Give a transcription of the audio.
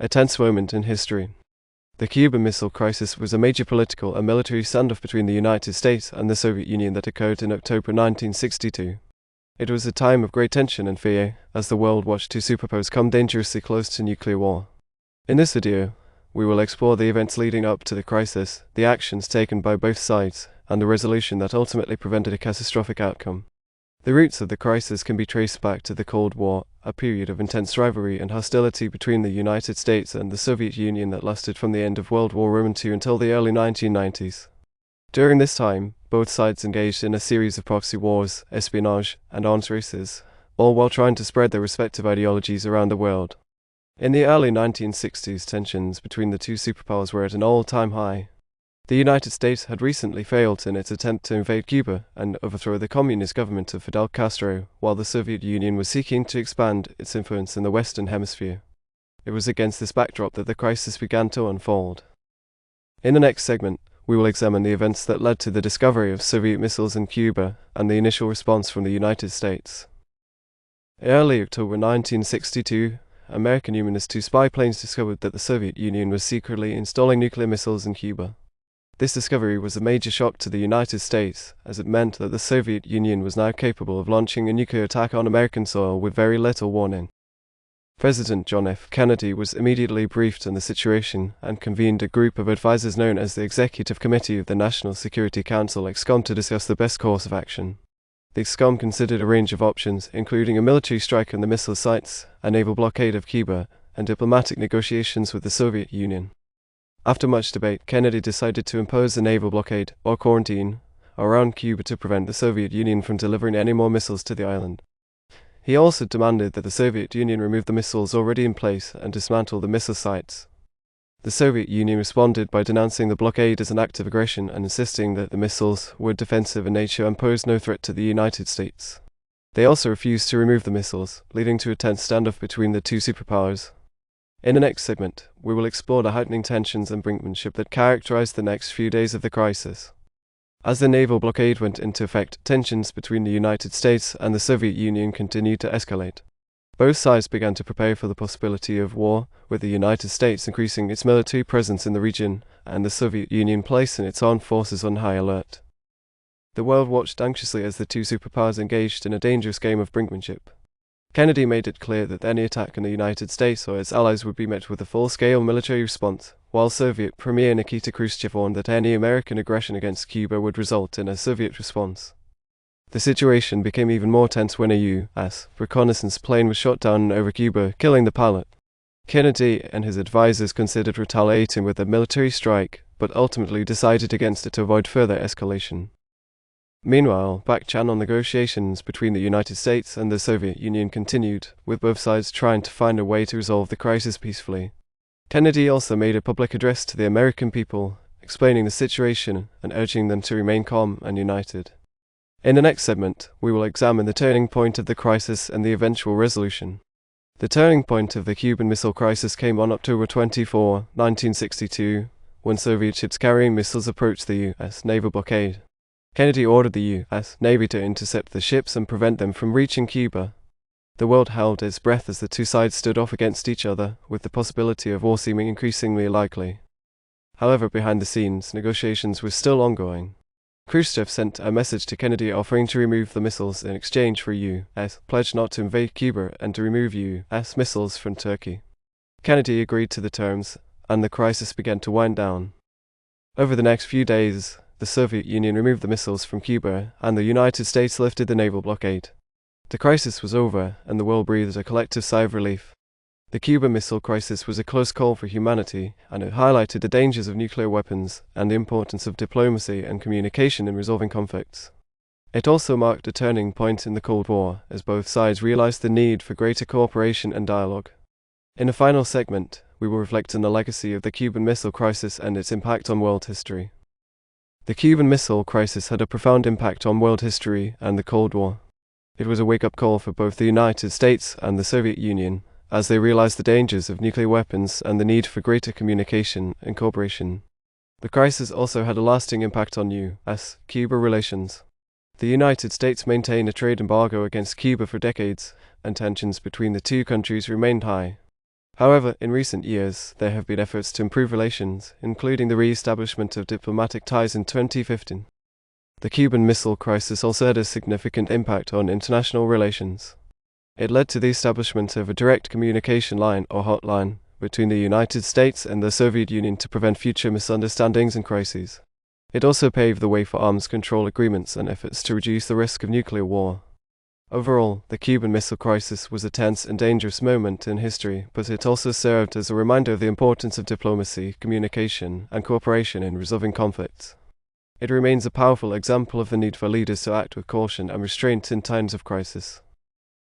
A tense moment in history. The Cuban Missile Crisis was a major political and military standoff between the United States and the Soviet Union that occurred in October 1962. It was a time of great tension and fear, as the world watched two superpowers come dangerously close to nuclear war. In this video, we will explore the events leading up to the crisis, the actions taken by both sides, and the resolution that ultimately prevented a catastrophic outcome. The roots of the crisis can be traced back to the Cold War, a period of intense rivalry and hostility between the United States and the Soviet Union that lasted from the end of World War II until the early 1990s. During this time, both sides engaged in a series of proxy wars, espionage, and arms races, all while trying to spread their respective ideologies around the world. In the early 1960s, tensions between the two superpowers were at an all-time high. The United States had recently failed in its attempt to invade Cuba and overthrow the communist government of Fidel Castro, while the Soviet Union was seeking to expand its influence in the Western Hemisphere. It was against this backdrop that the crisis began to unfold. In the next segment, we will examine the events that led to the discovery of Soviet missiles in Cuba and the initial response from the United States. In early October 1962, American humanist-2 spy planes discovered that the Soviet Union was secretly installing nuclear missiles in Cuba. This discovery was a major shock to the United States, as it meant that the Soviet Union was now capable of launching a nuclear attack on American soil with very little warning. President John F. Kennedy was immediately briefed on the situation and convened a group of advisors known as the Executive Committee of the National Security Council (EXCOM) to discuss the best course of action. The EXCOM considered a range of options, including a military strike on the missile sites, a naval blockade of Cuba, and diplomatic negotiations with the Soviet Union. After much debate, Kennedy decided to impose a naval blockade, or quarantine, around Cuba to prevent the Soviet Union from delivering any more missiles to the island. He also demanded that the Soviet Union remove the missiles already in place and dismantle the missile sites. The Soviet Union responded by denouncing the blockade as an act of aggression and insisting that the missiles were defensive in nature and posed no threat to the United States. They also refused to remove the missiles, leading to a tense standoff between the two superpowers. In the next segment, we will explore the heightening tensions and brinkmanship that characterized the next few days of the crisis. As the naval blockade went into effect, tensions between the United States and the Soviet Union continued to escalate. Both sides began to prepare for the possibility of war, with the United States increasing its military presence in the region, and the Soviet Union placing its armed forces on high alert. The world watched anxiously as the two superpowers engaged in a dangerous game of brinkmanship. Kennedy made it clear that any attack on the United States or its allies would be met with a full-scale military response, while Soviet Premier Nikita Khrushchev warned that any American aggression against Cuba would result in a Soviet response. The situation became even more tense when a U.S. reconnaissance plane was shot down over Cuba, killing the pilot. Kennedy and his advisors considered retaliating with a military strike, but ultimately decided against it to avoid further escalation. Meanwhile, back-channel negotiations between the United States and the Soviet Union continued, with both sides trying to find a way to resolve the crisis peacefully. Kennedy also made a public address to the American people, explaining the situation and urging them to remain calm and united. In the next segment, we will examine the turning point of the crisis and the eventual resolution. The turning point of the Cuban Missile Crisis came on October 24, 1962, when Soviet ships carrying missiles approached the U.S. naval blockade. Kennedy ordered the U.S. Navy to intercept the ships and prevent them from reaching Cuba. The world held its breath as the two sides stood off against each other, with the possibility of war seeming increasingly likely. However, behind the scenes, negotiations were still ongoing. Khrushchev sent a message to Kennedy offering to remove the missiles in exchange for a U.S. pledge not to invade Cuba and to remove U.S. missiles from Turkey. Kennedy agreed to the terms, and the crisis began to wind down. Over the next few days, the Soviet Union removed the missiles from Cuba, and the United States lifted the naval blockade. The crisis was over, and the world breathed a collective sigh of relief. The Cuban Missile Crisis was a close call for humanity, and it highlighted the dangers of nuclear weapons and the importance of diplomacy and communication in resolving conflicts. It also marked a turning point in the Cold War, as both sides realized the need for greater cooperation and dialogue. In the final segment, we will reflect on the legacy of the Cuban Missile Crisis and its impact on world history. The Cuban Missile Crisis had a profound impact on world history and the Cold War. It was a wake-up call for both the United States and the Soviet Union, as they realized the dangers of nuclear weapons and the need for greater communication and cooperation. The crisis also had a lasting impact on U.S.-Cuba relations. The United States maintained a trade embargo against Cuba for decades, and tensions between the two countries remained high. However, in recent years, there have been efforts to improve relations, including the re-establishment of diplomatic ties in 2015. The Cuban Missile Crisis also had a significant impact on international relations. It led to the establishment of a direct communication line, or hotline, between the United States and the Soviet Union to prevent future misunderstandings and crises. It also paved the way for arms control agreements and efforts to reduce the risk of nuclear war. Overall, the Cuban Missile Crisis was a tense and dangerous moment in history, but it also served as a reminder of the importance of diplomacy, communication, and cooperation in resolving conflicts. It remains a powerful example of the need for leaders to act with caution and restraint in times of crisis.